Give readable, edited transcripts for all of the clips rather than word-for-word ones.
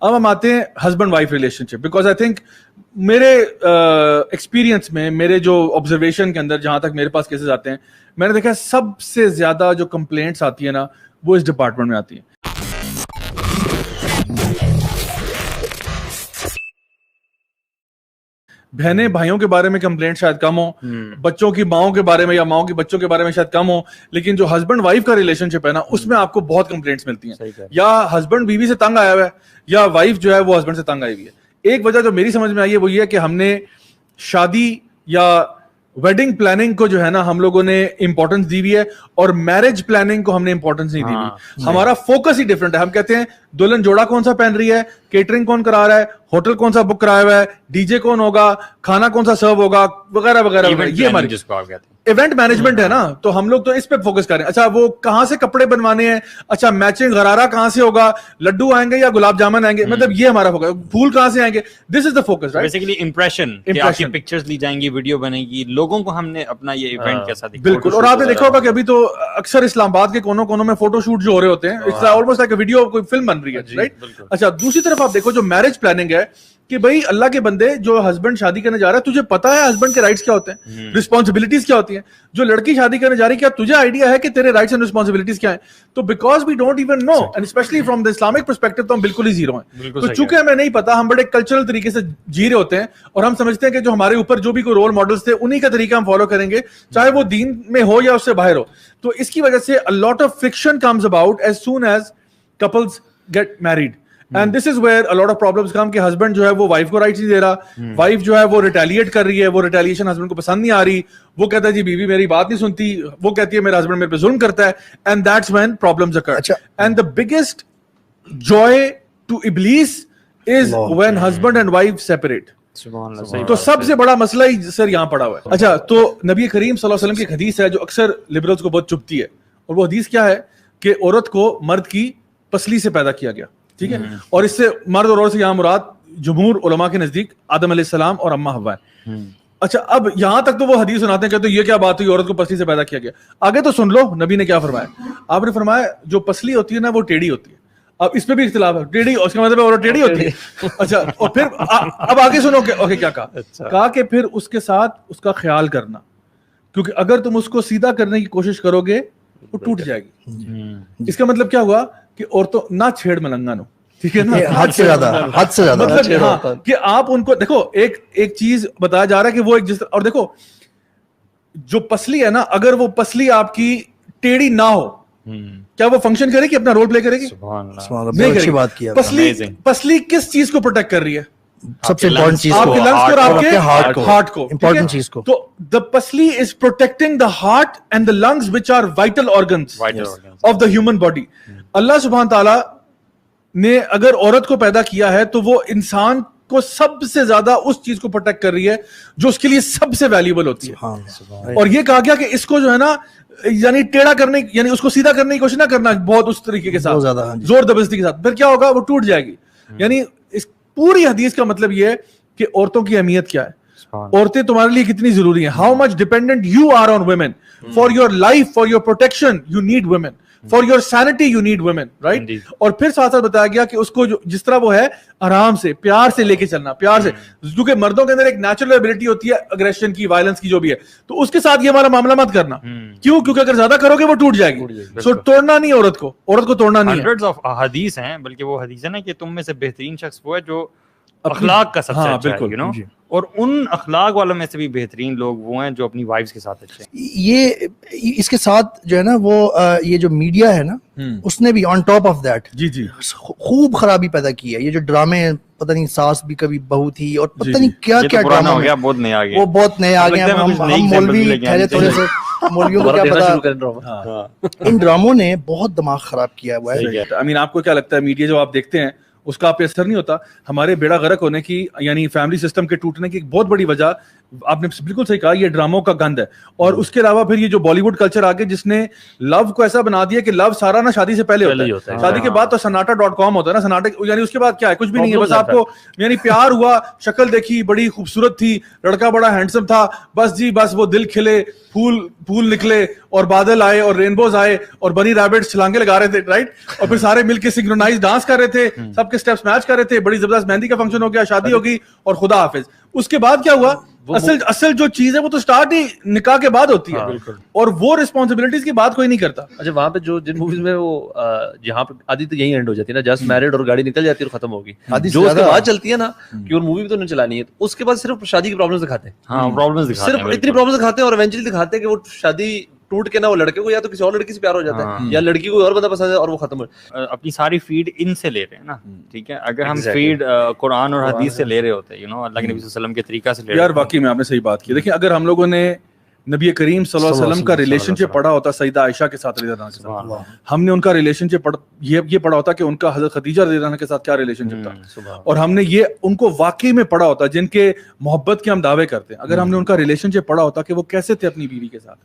اب ہم آتے ہیں husband wife relation ship, because I think میرے ایکسپیرینس میں, میرے جو آبزرویشن کے اندر جہاں تک میرے پاس کیسز آتے ہیں, میں نے دیکھا سب سے زیادہ جو کمپلینٹس آتی ہیں نا وہ اس ڈپارٹمنٹ میں آتی ہیں. بہنیں بھائیوں کے بارے میں کمپلینٹ شاید کم ہو, بچوں کی ماؤں کے بارے میں یا ماؤں کی بچوں کے بارے میں شاید کم ہو, لیکن جو ہسبینڈ وائف کا ریلیشن شپ ہے نا اس میں آپ کو بہت کمپلینٹس ملتی ہیں. یا ہسبینڈ بیوی سے تنگ آیا ہوا ہے, یا وائف جو ہے وہ ہسبینڈ سے تنگ آئی ہوئی ہے. ایک وجہ جو میری سمجھ میں آئی ہے وہ یہ ہے کہ ہم نے شادی یا ویڈنگ پلاننگ کو جو ہے نا ہم لوگوں نے امپورٹنس دی ہوئی ہے, اور میرج پلاننگ کو ہم نے امپورٹنس نہیں دی ہوئی. ہمارا فوکس ہی ڈفرنٹ ہے. ہم کہتے ہیں دلہن جوڑا کون سا پہن رہی ہے, کیٹرنگ کون کرا رہا ہے, ہوٹل کون سا بک کرایا ہوا ہے, ڈی جے کون ہوگا, کھانا کون سا سرو ہوگا, وغیرہ وغیرہ. یہ ہماری جس کو آپ کہتے ہیں ایونٹ مینجمنٹ ہے نا, تو ہم لوگ تو اس پہ فوکس کریں. اچھا وہ کہاں سے کپڑے بنوانے ہیں, اچھا میچنگ غرارہ کہاں سے ہوگا, لڈو آئیں گے یا گلاب جامن آئیں گے, مطلب یہ ہمارا فوکس. پھول کہاں سے آئیں گے, this is the focus right. Basically impression, آپ کی پکچرز لی جائیں گی, ویڈیو بنے گی, لوگوں کو ہم نے اپنا یہ ایونٹ کیسا دکھایا. بالکل. اور آپ نے دیکھا ہوگا کہ ابھی تو اکثر اسلام آباد کے کونوں کونوں میں فوٹو شوٹ جو ہو رہے ہوتے ہیں, it's almost like a video, کوئی فلم بن رہی ہے رائٹ. اچھا دوسری طرف آپ دیکھو جو میرج پلاننگ ہے کہ بھائی اللہ کے بندے, جو ہسبینڈ شادی کرنے جا رہا ہے تجھے پتا ہے ہسبینڈ کے رائٹس کیا ہوتے ہیں, رسپانسبلٹیز کیا ہوتی ہیں. جو لڑکی شادی کرنے جا رہی ہے کیا تجھے آئیڈیا ہے کہ تیرے رائٹس اینڈ رسپانسبلٹیز کیا ہیں. تو because we don't even know, and especially from the Islamic perspective, تو ہم بالکل ہی زیرو ہیں. تو چونکہ ہمیں نہیں پتا, ہم بڑے کلچرل طریقے سے جی رہے ہوتے ہیں, اور ہم سمجھتے ہیں کہ جو ہمارے اوپر جو بھی کوئی رول ماڈلس تھے انہی کا طریقہ ہم فالو کریں گے, چاہے وہ دین میں ہو یا اس سے باہر ہو. تو اس کی وجہ سے a lot of friction comes about as soon as couples get married. And this is where a lot of problems come کہ ہسبینڈ جو ہے وہ وائف کو رائٹس نہیں دے رہا, وائف جو ہے وہ ریٹیلیٹ کر رہی ہے, وہ ریٹیلیشن ہسبینڈ کو پسند نہیں آ رہی, وہ کہتا ہے جی بیوی میری بات نہیں سنتی, وہ کہتی ہے میرا ہسبینڈ میرے پہ ظلم کرتا ہے, and that's when problems occur. And the biggest joy to Iblis is when husband and wife separate. تو سب سے بڑا مسئلہ ہی سر یہاں پڑا ہوا ہے. اچھا تو نبی کریم صلی اللہ علیہ وسلم کی ایک حدیث ہے جو اکثر لبرلز کو بہت چبھتی ہے, اور وہ حدیث کیا ہے کہ عورت کو مرد کی پسلی سے پیدا کیا گیا, ٹھیک ہے, اور اس سے مرد اور عورت سے یہاں مراد جمہور علماء کے نزدیک آدم علیہ السلام اور اماں حوا ہے. اچھا اب یہاں تک تو وہ حدیث سناتے ہیں کہ تو یہ کیا بات ہوئی, عورت کو پسلی سے پیدا کیا گیا. آگے تو سن لو نبی نے کیا فرمایا. آپ نے فرمایا جو پسلی ہوتی ہے نا وہ ٹیڑھی ہوتی ہے. اب اس پہ بھی اختلاف ہے, ٹیڑھی اس کا مطلب ہے عورت ٹیڑھی ہوتی ہے. اچھا اور پھر اب آگے سنو کہ کیا کہا کہ پھر اس کے ساتھ اس کا خیال کرنا, کیونکہ اگر تم اس کو سیدھا کرنے کی کوشش کرو گے وہ ٹوٹ جائے گی. اس کا مطلب کیا ہوا کہ عورتوں نہ چھیڑ ملنگا نو, ٹھیک ہے نا, حد سے زیادہ مطلب کہ آپ ان کو دیکھو. ایک چیز بتایا جا رہا ہے کہ وہ ایک جس, اور دیکھو جو پسلی ہے نا, اگر وہ پسلی آپ کی ٹیڑھی نہ ہو کیا وہ فنکشن کرے گی, اپنا رول پلے کرے گی؟ نہیں کرے گی. پسلی کس چیز کو پروٹیکٹ کر رہی ہے؟ سب سے امپورٹنٹ چیز آپ کے لنگس کو اور آپ کے ہارٹ کو, امپورٹنٹ چیز کو. تو the پسلی is protecting the heart and the lungs which are vital organs of the human body. اللہ سبحانہ تعالیٰ نے اگر عورت کو پیدا کیا ہے تو وہ انسان کو سب سے زیادہ اس چیز کو پروٹیکٹ کر رہی ہے جو اس کے لیے سب سے ویلیوبل ہوتی ہے. اور یہ کہا گیا کہ اس کو جو ہے نا یعنی ٹیڑھا کرنے, یعنی اس کو سیدھا کرنے کی کوشش نہ کرنا بہت اس طریقے کے ساتھ, زور زبردستی کے ساتھ, پھر کیا ہوگا وہ ٹوٹ جائے گی. یعنی اس پوری حدیث کا مطلب یہ ہے کہ عورتوں کی اہمیت کیا ہے, عورتیں تمہارے لیے کتنی ضروری ہیں, how much dependent you are on women for your life, for your protection you need women, for your sanity you need women, right. اور پھر ساتھ ساتھ بتایا گیا کہ اس کو جس طرح وہ ہے آرام سے پیار سے لے کے چلنا, پیار سے, کیونکہ مردوں کے اندر ایک نیچرل ایبلٹی ہوتی ہے اگریشن کی, وائلنس کی, جو بھی ہے, تو اس کے ساتھ یہ ہمارا معاملہ مت کرنا. کیوں؟ کیونکہ اگر زیادہ کرو گے وہ ٹوٹ جائے گی. سو توڑنا نہیں عورت کو توڑنا نہیں. ہنڈریڈز آف حدیث ہیں, بلکہ وہ حدیث ہے نا کہ تم میں سے بہترین شخص وہ ہے جو اخلاق کا سب سے اچھا ہے, یو نو, اور ان اخلاق والوں میں سے بھی بہترین لوگ وہ ہیں جو اپنی وائفز کے ساتھ اچھے ہیں. یہ اس کے ساتھ جو ہے نا وہ یہ جو میڈیا ہے نا اس نے بھی آن ٹاپ آف دیٹ جی خوب خرابی پیدا کی ہے. یہ جو ڈرامے پتہ نہیں ساس بھی کبھی بہو تھی اور پتہ نہیں کیا کیا ڈرامہ ہو گیا, بہت نئے آ گئے, وہ بہت نئے آ گئے. ہم مولوی ٹھہرے تھوڑے سے, مولویوں کو کیا پتا, ان ڈراموں نے بہت دماغ خراب کیا ہوا ہے. آئی مین آپ کو کیا لگتا ہے میڈیا جو آپ دیکھتے ہیں اس کا آپ پہ اثر نہیں ہوتا؟ ہمارے بیڑا غرق ہونے کی یعنی فیملی سسٹم کے ٹوٹنے کی ایک بہت بڑی وجہ آپ نے بالکل صحیح کہا, یہ ڈراموں کا گند ہے. اور اس کے علاوہ پھر یہ جو بالی ووڈ کلچر آ گیا جس نے لو کو ایسا بنا دیا کہ لو سارا نا شادی سے پہلے ہوتا ہے, شادی کے بعد تو سناٹا.com ہوتا ہے نا, سناٹا یعنی اس کے بعد کیا ہے, کچھ بھی نہیں ہے, بس آپ کو یعنی پیار ہوا, شکل دیکھی, بڑی خوبصورت تھی, لڑکا بڑا ہینڈسم تھا, بس جی بس وہ دل کھلے, پھول نکلے اور بادل آئے اور رینبوز آئے اور بنی ریبٹ چھلانگے لگا رہے تھے, رائٹ, اور پھر سارے مل کے سنکرونائز ڈانس کر رہے تھے, سب کے سٹیپس میچ کر رہے تھے, بڑی زبردست مہندی کا فنکشن ہو گیا, شادی ہوگی اور خدا حافظ. اس کے بعد کیا ہوا, اصل جو چیز ہے وہ تو سٹارٹ ہی نکاح کے بعد ہوتی ہے, اور وہ رسپانسبلٹیز کی بات کوئی نہیں کرتا. اچھا وہاں پہ جو جن موویز میں وہ جہاں پہ آدھی تو یہی اینڈ ہو جاتی ہے نا, جسٹ میرڈ اور گاڑی نکل جاتی ہے اور ختم ہوگی, جو اس کے بعد چلتی ہے نا کہ اور مووی بھی تو نہیں چلانی ہے, اس کے بعد صرف شادی کی پرابلمز دکھاتے ہیں, صرف اتنی پرابلمز دکھاتے ہیں, اور ایونچولی دکھاتے ہیں کہ وہ شادی ٹوٹ کے نا وہ لڑکے کو یا تو کسی اور لڑکی سے پیار ہو جاتا ہے, یا لڑکی کو اور بندہ پسند ہے اور وہ ختم ہو. اپنی ساری فیڈ ان سے لے رہے ہیں نا, ٹھیک ہے, اگر ہم فیڈ قرآن اور حدیث سے لے رہے ہوتے ہیں, اللہ کے نبی صلی اللہ علیہ وسلم کے طریقہ سے لے رہے, یار واقعی میں آپ نے صحیح بات کی. دیکھیں اگر ہم لوگوں نے نبی کریم صلی اللہ علیہ وسلم کا ریلیشن شپ پڑھا ہوتا سیدہ عائشہ کے ساتھ رضی اللہ عنہا کے ساتھ, ہم نے ان کا ریلیشن شپ یہ پڑھا ہوتا کہ ان کا حضرت خدیجہ رضی اللہ عنہا کے ساتھ کیا ریلیشن شپ تھا, اور ہم نے یہ ان کو واقعی میں پڑھا ہوتا جن کے محبت کے ہم دعوے کرتے ہیں, اگر ہم نے ان کا ریلیشن شپ پڑھا ہوتا کہ وہ کیسے تھے اپنی بیوی کے ساتھ,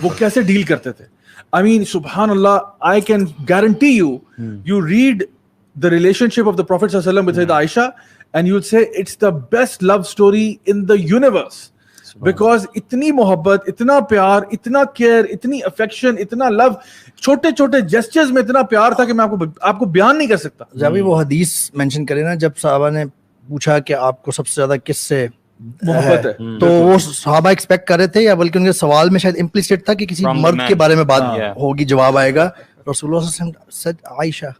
وہ کیسے ڈیل کرتے تھے. I mean, subhanallah, I can guarantee you read the relationship of the Prophet sallallahu alaihi wasallam with Sayyidah Aisha and you'll say it's the best love story in the universe. Because اتنی محبت, اتنا پیار, اتنا care, اتنی affection, اتنا لو, چھوٹے چھوٹے gestures میں اتنا پیار تھا کہ میں آپ کو بیان نہیں کر سکتا. جب وہ حدیث مینشن کرے نا, جب صحابہ نے پوچھا کہ آپ کو سب سے زیادہ کس سے محبت ہے, تو وہ صحابہ ایکسپیکٹ کر رہے تھے, یا بلکہ ان کے سوال میں شاید امپلیسٹ تھا کہ کسی مرد کے بارے میں بات ہوگی, جواب آئے گا. رسول اللہ صلی اللہ علیہ وسلم said عائشہ,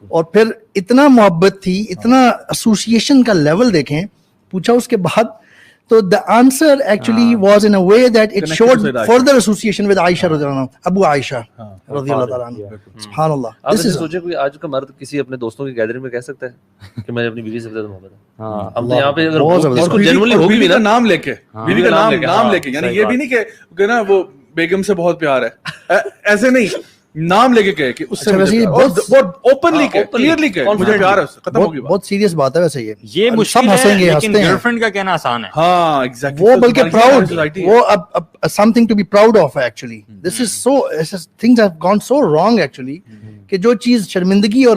اور پھر اتنا محبت تھی, اتنا ایسوسیشن کا لیول دیکھیں, پوچھا اس کے بعد, تو the answer actually was in a way that it showed further association with Aisha رضی اللہ عنہ, ابو عائشہ رضی اللہ تعالیٰ عنہ. سبحان اللہ. آپ نے سوچے کوئی آج کا مرد کسی اپنے دوستوں کی گیدرنگ میں کہہ سکتا ہے کہ میں اپنی بیوی سے زیادہ محبت ہے؟ اب تو یہاں پہ اگر اس کو جنرلی ہوگی بھی نا, نام لے کے, بیوی کا نام لے کے, یعنی یہ بھی نہیں کہ نا وہ بیگم سے بہت پیار ہے, ایسے نہیں, نام لے کے کہے کہ اس سے بہت اوپنلی کہے, کلیئرلی کہے مجھے پیار ہے, ختم ہو گئی. بہت سیریس بات ہے ویسے, یہ مشکل ہے لیکن گرل فرینڈ کا کہنا آسان ہے. ہاں ایگزیکٹلی, وہ بلکہ پراؤڈ, وہ something to be proud of actually. This is so, things have gone so wrong actually, کہ جو چیز شرمندگی اور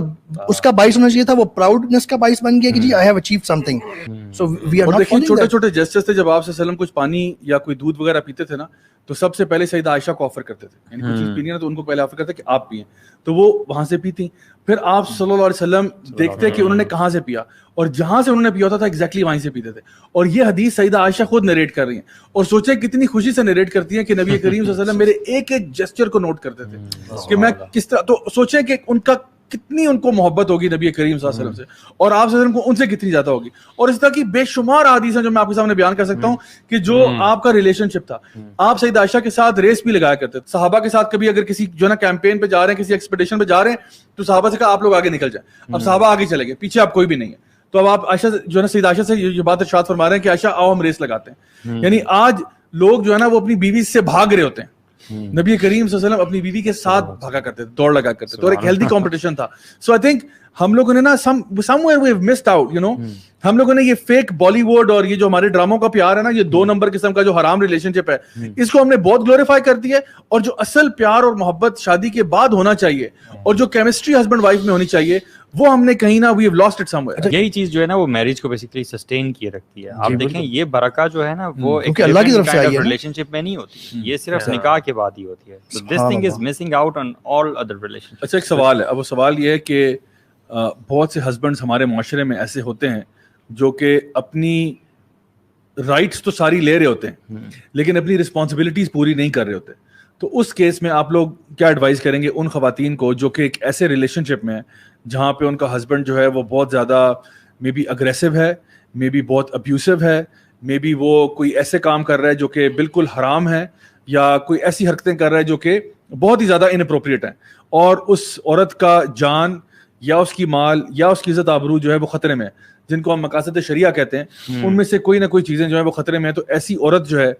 اس کا باعث ہونا چاہیے تھا وہ پراؤڈنس کا باعث بن گیا کہ جی I have achieved something. So we are not following that. چھوٹے چھوٹے جسچرز تھے, جب آپ صلی اللہ علیہ وسلم کچھ پانی یا کوئی دودھ وغیرہ پیتے تھے نا, تو سب سے پہلے سیدہ عائشہ کو آفر کرتے تھے, یعنی کچھ چیز پینی ہے تو ان کو پہلے آفر کرتے کہ آپ پئیں, تو وہ وہاں سے پیتی. پھر آپ صلی اللہ علیہ وسلم دیکھتے کہ انہوں نے کہاں سے پیا, اور جہاں سے انہوں نے پیا ہوتا تھا ایگزیکٹلی وہیں سے پیتے تھے. اور یہ حدیث سیدہ عائشہ خود نریٹ کر رہی ہیں, اور سوچیں کتنی خوشی سے نریٹ کرتی ہیں کہ نبی کریم صلی اللہ علیہ وسلم میرے ایک ایک جسچر کو نوٹ کرتے تھے کہ میں کس طرح, تو سوچیں کہ ان کا کتنی ان کو محبت ہوگی نبی کریم صلی اللہ علیہ وسلم سے, اور آپ صلی اللہ علیہ وسلم کو ان سے کتنی زیادہ ہوگی. اور اس طرح کی بے شمار حدیث ہیں جو میں آپ کے سامنے بیان کر سکتا ہوں کہ جو آپ کا ریلیشن شپ تھا. آپ سیدہ عائشہ کے ساتھ ریس بھی لگایا کرتے تھے, صحابہ کے ساتھ کبھی اگر کسی جو ہے نا کیمپین پہ جا رہے ہیں, کسی ایکسپیڈیشن پہ جا رہے ہیں, تو صحابہ سے کہا آپ لوگ آگے نکل جائیں, اب صحابہ آگے چلے گئے, پیچھے آپ کوئی بھی نہیں ہے, تو اب آپ عائشہ جو ہے نا سیدہ عائشہ سے یہ بات ارشاد فرما رہے ہیں کہ عائشہ آؤ ہم ریس لگاتے ہیں. یعنی آج لوگ جو ہے نا وہ اپنی بیوی سے بھاگ رہے ہوتے ہیں, نبی کریم صلی اللہ علیہ وسلم اپنی بیوی کے ساتھ بھاگا کرتے تھے, دوڑ لگا کرتے تھے, اور ایک ہیلدی کمپٹیشن تھا. سو آئی تھنک ہم لوگوں نے نا somewhere we have missed out, you know, ہم لوگوں نے یہ فیک بالی ووڈ اور یہ جو ہمارے ڈراموں کا پیار ہے نا, یہ 2 نمبر قسم کا جو حرام ریلیشن شپ ہے, اس کو ہم نے بہت گلوریفائی کر دیا ہے. اور جو اصل پیار اور محبت شادی کے بعد ہونا چاہیے, اور جو کیمسٹری ہسبینڈ وائف میں ہونی چاہیے, وہ ہم نے کہیں نہ we have lost it somewhere. یہی چیز جو ہے نا وہ میرج کو بیسیکلی سسٹین کیے رکھتی ہے. آپ دیکھیں یہ برکت جو ہے نا وہ ایک اللہ کی طرف سے آئی ہے, ریلیشن شپ میں نہیں ہوتی, یہ صرف نکاح کے بعد ہی ہوتی ہے. So this thing is missing out on all other relationships. اچھا ایک سوال ہے, اب وہ سوال یہ ہے کہ بہت سے ہسبینڈز ہمارے معاشرے میں ایسے ہوتے ہیں جو کہ اپنی رائٹس تو ساری لے رہے ہوتے ہیں لیکن اپنی رسپانسبلٹیز پوری نہیں کر رہے ہوتے. تو اس کیس میں آپ لوگ کیا ایڈوائز کریں گے ان خواتین کو جو کہ ایک ایسے ریلیشن شپ میں ہیں جہاں پہ ان کا ہسبینڈ جو ہے وہ بہت زیادہ مے بی اگریسو ہے, مے بی بہت ابیوسو ہے, مے بی وہ کوئی ایسے کام کر رہا ہے جو کہ بالکل حرام ہے, یا کوئی ایسی حرکتیں کر رہا ہے جو کہ بہت ہی زیادہ اناپروپریٹ ہیں, اور اس عورت کا جان یا اس کی مال یا اس کی عزت آبرو جو ہے وہ خطرے میں ہے, جن کو ہم مقاصد شریعہ کہتے ہیں, ان میں سے کوئی نہ کوئی چیزیں جو ہیں وہ خطرے میں ہیں. تو ایسی عورت جو ہے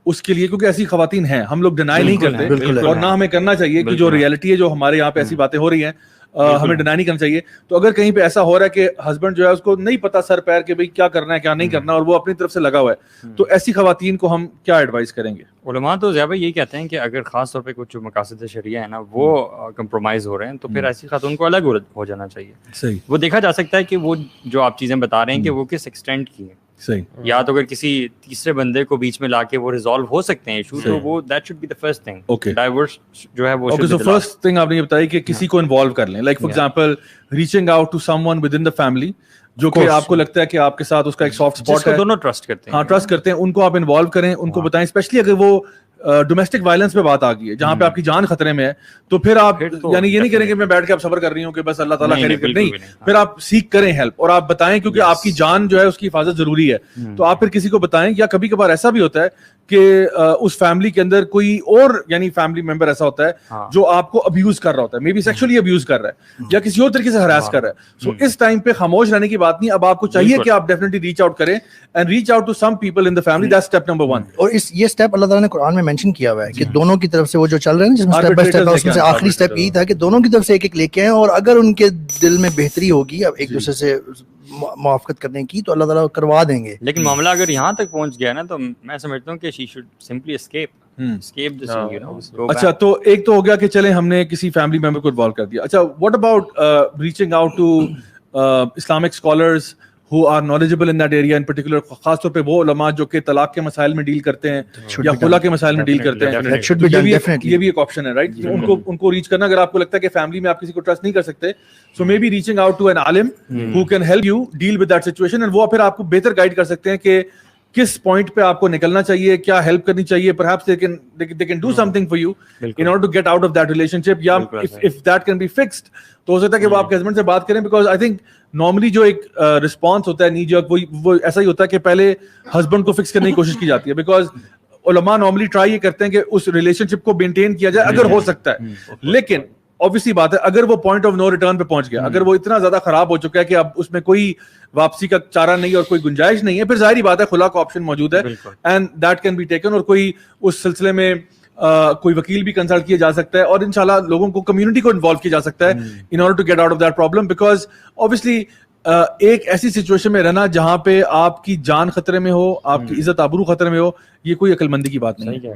اس کے لیے, کیونکہ ایسی خواتین ہیں, ہم لوگ ڈینائی نہیں کرتے اور نہ ہمیں کرنا چاہیے کہ جو ریئلٹی ہے, جو ہمارے یہاں پہ ایسی باتیں ہو رہی ہیں, ہمیں ڈینائی نہیں کرنا چاہیے. تو اگر کہیں پہ ایسا ہو رہا ہے کہ ہسبینڈ جو ہے اس کو نہیں پتا سر پیر کہ بھائی کیا کرنا ہے کیا نہیں کرنا, اور وہ اپنی طرف سے لگا ہوا ہے, تو ایسی خواتین کو ہم کیا ایڈوائز کریں گے؟ علماء تو زیادہ یہی کہتے ہیں کہ اگر خاص طور پہ کچھ جو مقاصد شریعہ ہے نا وہ کمپرومائز ہو رہے ہیں تو پھر ایسی خاتون کو الگ ہو جانا چاہیے. صحیح. وہ دیکھا جا سکتا ہے کہ وہ جو آپ چیزیں بتا رہے ہیں کہ وہ کس ایکسٹینٹ کی ہیں. صحیح. یا تو اگر کسی تیسرے بندے کو بیچ میں لا کے وہ ریزالو ہو سکتے ہیں ایشو, تو وہ that should be the first thing. Okay, divorce جو ہے وہ اوکے. سو فرسٹ تھنگ آپ نے یہ بتائی کہ کسی کو انوالو کر لیں, like for example reaching out to someone within the family جو کہ آپ کو لگتا ہے کہ آپ کے ساتھ اس کا ایک سافٹ اسپاٹ ہے, دونوں ٹرسٹ کرتے ہیں. ہاں ٹرسٹ کرتے ہیں, ان کو آپ انوالو کریں, ان کو بتائیں, اسپیشلی اگر وہ ڈومیسٹک وائلنس پہ بات آ گئی ہے جہاں پہ آپ کی جان خطرے میں ہے, تو پھر آپ یعنی یہ نہیں کریں کہ میں بیٹھ کے آپ صبر کر رہی ہوں کہ بس اللہ تعالیٰ خیر کرے, نہیں, پھر آپ سیکھ کریں ہیلپ, اور آپ بتائیں کیونکہ آپ کی جان جو ہے اس کی حفاظت ضروری ہے, تو آپ پھر کسی کو بتائیں. یا کبھی کبھار ایسا بھی ہوتا ہے کہ اس فیملی کے اندر کوئی اور یعنی فیملی ممبر ایسا ہوتا ہے جو آپ کو ابیوز کر رہا ہوتا ہے, مے بی سیکشولی ابیوز کر رہا ہے یا کسی اور طریقے سے ہراس کر رہا ہے. سو اس ٹائم پہ خاموش رہنے کی بات نہیں, اب آپ کو چاہیے کہ آپ ڈیفینیٹلی ریچ آؤٹ کریں and reach out to some people in the family. That's step number 1. اور یہ اسٹیپ اللہ تعالیٰ نے قرآن میں مینشن کیا ہوا ہے کہ دونوں کی طرف سے وہ جو چل رہے ہیں جس میں اسٹیپ بائی اسٹیپ ہے, اس میں سے آخری اسٹیپ یہی تھا کہ دونوں کی طرف سے ایک ایک لے کے آئیں, اور اگر ان کے دل میں بہتری ہوگی اب ایک دوسرے سے موافقت کرنے کی تو اللہ تعالیٰ کروا دیں گے. لیکن معاملہ اگر یہاں تک پہنچ گیا نا تو میں سمجھتا ہوں کہ شی شوڈ سمپلی اسکیپ. اچھا, تو ایک تو ہو گیا کہ چلے ہم نے کسی فیملی ممبر کو انوالو کر دیا. اچھا, what about reaching out to Islamic scholars who are knowledgeable in that area in particular, خاص طور پہ وہ علماء جو کہ طلاق کے مسائل میں ڈیل کرتے ہیں یا خلا کے مسائل میں ڈیل کرتے ہیں, یہ بھی ایک آپشن ہے, رائٹ. ان کو ریچ کرنا, اگر آپ کو لگتا ہے کہ فیملی میں آپ کسی کو ٹرسٹ نہیں کر سکتے, so maybe reaching out to an عالم who can help you deal with that situation, and وہ پھر آپ کو بہتر گائیڈ کر سکتے ہیں کہ کس پوائنٹ پہ آپ کو نکلنا چاہیے, کیا ہیلپ کرنی چاہیے. Perhaps they can do something for you in order to get out of that relationship. یا if that can be fixed, تو ہو سکتا ہے کہ وہ آپ کے ہسبینڈ سے بات کریں, because I think نارملی جو ایک رسپانس ہوتا ہے نی جرک, وہ ایسا ہی ہوتا ہے کہ پہلے ہسبینڈ کو فکس کرنے کی کوشش کی جاتی ہے, بیکاز علماء نارملی ٹرائی یہ کرتے ہیں کہ اس ریلیشن شپ کو مینٹین کیا جائے اگر ہو سکتا ہے. لیکن obviously بات ہے, اگر وہ پوائنٹ آف نو ریٹرن پہ پہنچ گیا, اگر وہ اتنا زیادہ خراب ہو چکا ہے کہ اب اس میں کوئی واپسی کا چارہ نہیں اور کوئی گنجائش نہیں ہے, پھر ظاہری بات ہے خلا کا آپشن موجود ہے, and that can be taken, اور کوئی اس سلسلے میں کوئی وکیل بھی کنسلٹ کیا جا سکتا ہے, اور انشاءاللہ لوگوں کو کمیونٹی کو انوالو کیا جا سکتا ہے in order to get out of that problem. Because obviously ایک ایسی سچویشن میں رہنا جہاں پہ آپ کی جان خطرے میں ہو, آپ کی عزت آبرو خطرے میں ہو, یہ کوئی عقل مندی کی بات نہیں ہے.